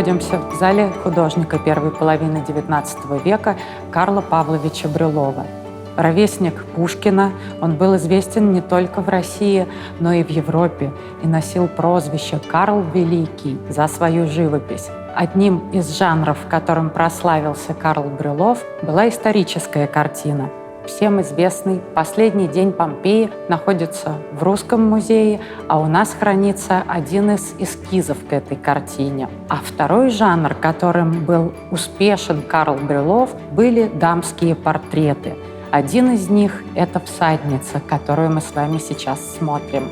находимся в зале художника первой половины XIX века Карла Павловича Брюлова. Ровесник Пушкина, он был известен не только в России, но и в Европе и носил прозвище «Карл Великий» за свою живопись. Одним из жанров, которым прославился Карл Брюлов, была историческая картина. Всем известный «Последний день Помпеи» находится в Русском музее, а у нас хранится один из эскизов к этой картине. А второй жанр, которым был успешен Карл Брюлов, были дамские портреты. Один из них — это «Всадница», которую мы с вами сейчас смотрим.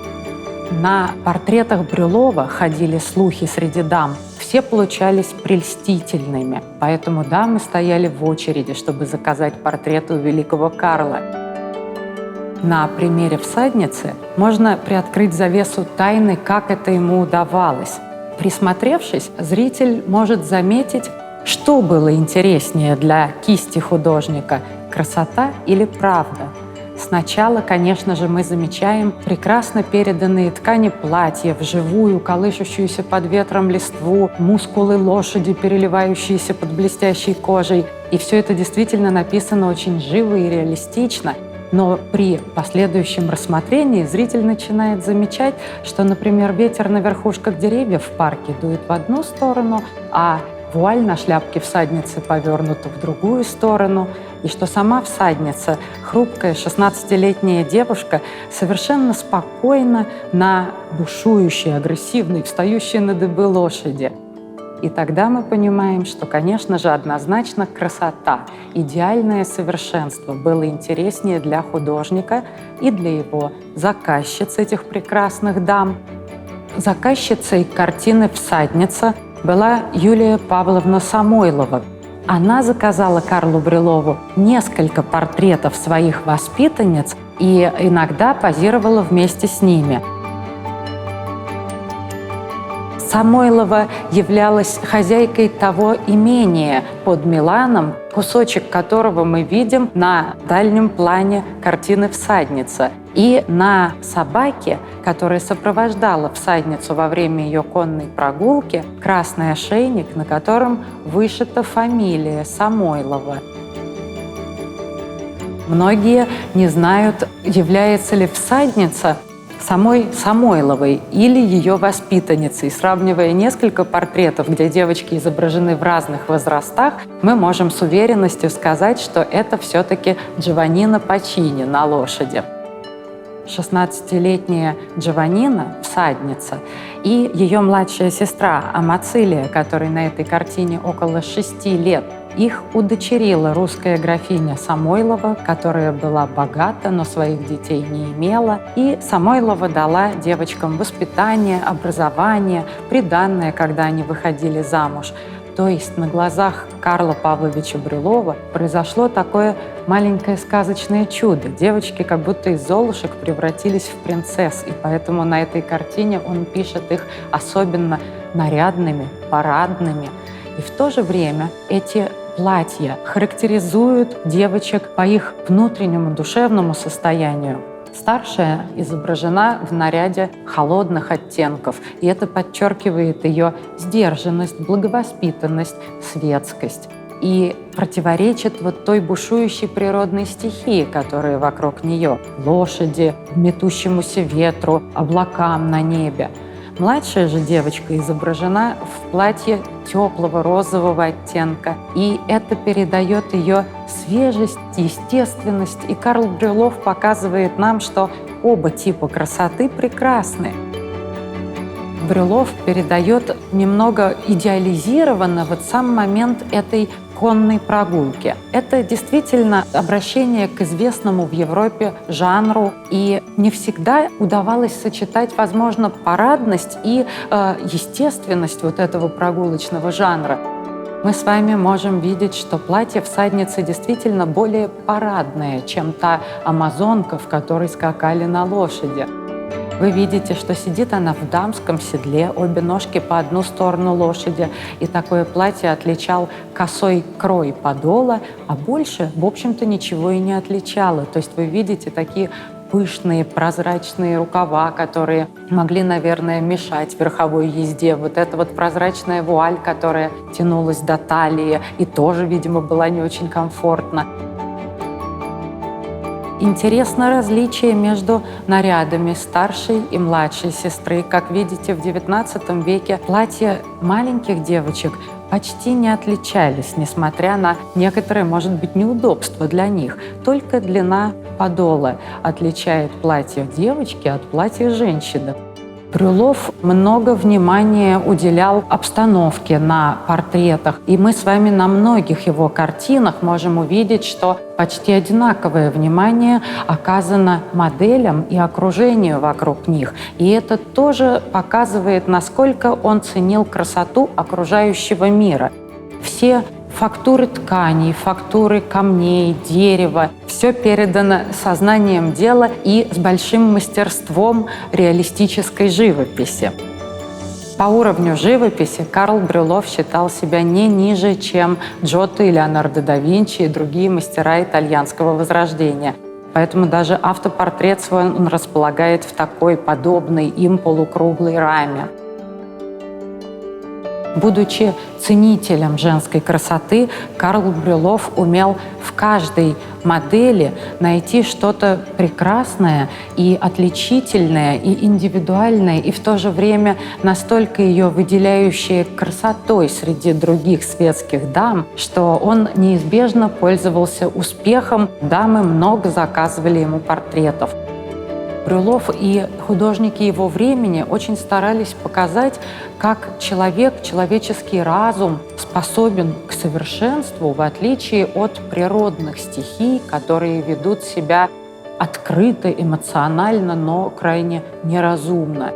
На портретах Брюлова ходили слухи среди дам. Все получались прельстительными, поэтому дамы стояли в очереди, чтобы заказать портреты у великого Карла. На примере «Всадницы» можно приоткрыть завесу тайны, как это ему удавалось. Присмотревшись, зритель может заметить, что было интереснее для кисти художника – красота или правда. Сначала, конечно же, мы замечаем прекрасно переданные ткани платья, вживую колышущуюся под ветром листву, мускулы лошади, переливающиеся под блестящей кожей. И все это действительно написано очень живо и реалистично. Но при последующем рассмотрении зритель начинает замечать, что, например, ветер на верхушках деревьев в парке дует в одну сторону, а вуаль на шляпке всадницы повернута в другую сторону, и что сама всадница, хрупкая 16-летняя девушка, совершенно спокойно на бушующей, агрессивной, встающей на дыбы лошади. И тогда мы понимаем, что, конечно же, однозначно красота, идеальное совершенство было интереснее для художника и для его заказчиц, этих прекрасных дам. Заказчицей картины «Всадница» была Юлия Павловна Самойлова. Она заказала Карлу Брюлову несколько портретов своих воспитанниц и иногда позировала вместе с ними. Самойлова являлась хозяйкой того имения под Миланом, кусочек которого мы видим на дальнем плане картины «Всадница». И на собаке, которая сопровождала всадницу во время ее конной прогулки, красный ошейник, на котором вышита фамилия Самойлова. Многие не знают, является ли всадница самой Самойловой или ее воспитанницей. Сравнивая несколько портретов, где девочки изображены в разных возрастах, мы можем с уверенностью сказать, что это все-таки Джованнино Пачини на лошади. 16-летняя Джованнино, всадница, и ее младшая сестра Амацилия, которой на этой картине около 6 лет, их удочерила русская графиня Самойлова, которая была богата, но своих детей не имела. И Самойлова дала девочкам воспитание, образование, приданное, когда они выходили замуж. То есть на глазах Карла Павловича Брюлова произошло такое маленькое сказочное чудо. Девочки как будто из золушек превратились в принцесс, и поэтому на этой картине он пишет их особенно нарядными, парадными. И в то же время эти платья характеризуют девочек по их внутреннему душевному состоянию. Старшая изображена в наряде холодных оттенков, и это подчеркивает ее сдержанность, благовоспитанность, светскость и противоречит вот той бушующей природной стихии, которая вокруг нее — лошади, метущемуся ветру, облакам на небе. Младшая же девочка изображена в платье теплого розового оттенка, и это передает ее свежесть, естественность. И Карл Брюлов показывает нам, что оба типа красоты прекрасны. Брюлов передает немного идеализированно вот сам момент этой конной прогулки. Это действительно обращение к известному в Европе жанру, и не всегда удавалось сочетать, возможно, парадность и естественность вот этого прогулочного жанра. Мы с вами можем видеть, что платье всадницы действительно более парадное, чем та амазонка, в которой скакали на лошади. Вы видите, что сидит она в дамском седле, обе ножки по одну сторону лошади, и такое платье отличал косой крой подола, а больше, в общем-то, ничего и не отличало. То есть вы видите такие пышные прозрачные рукава, которые могли, наверное, мешать верховой езде. Вот эта вот прозрачная вуаль, которая тянулась до талии и тоже, видимо, была не очень комфортна. Интересно различие между нарядами старшей и младшей сестры. Как видите, в XIX веке платья маленьких девочек почти не отличались, несмотря на некоторые, может быть, неудобства для них. Только длина подола отличает платье девочки от платья женщины. Брюлов много внимания уделял обстановке на портретах, и мы с вами на многих его картинах можем увидеть, что почти одинаковое внимание оказано моделям и окружению вокруг них. И это тоже показывает, насколько он ценил красоту окружающего мира. Все фактуры тканей, фактуры камней, дерева – все передано сознанием дела и с большим мастерством реалистической живописи. По уровню живописи Карл Брюлов считал себя не ниже, чем Джотто и Леонардо да Винчи и другие мастера итальянского возрождения. Поэтому даже автопортрет свой он располагает в такой подобной им полукруглой раме. Будучи ценителем женской красоты, Карл Брюлов умел в каждой модели найти что-то прекрасное и отличительное, и индивидуальное, и в то же время настолько ее выделяющее красотой среди других светских дам, что он неизбежно пользовался успехом. Дамы много заказывали ему портретов. Брюлов и художники его времени очень старались показать, как человеческий разум способен к совершенству, в отличие от природных стихий, которые ведут себя открыто, эмоционально, но крайне неразумно.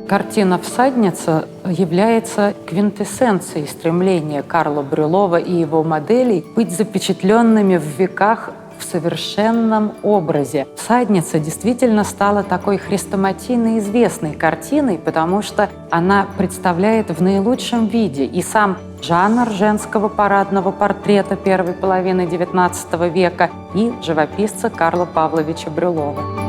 Картина «Всадница» является квинтэссенцией стремления Карла Брюлова и его моделей быть запечатленными в веках в совершенном образе. «Всадница» действительно стала такой хрестоматийно известной картиной, потому что она представляет в наилучшем виде и сам жанр женского парадного портрета первой половины XIX века, и живописца Карла Павловича Брюлова.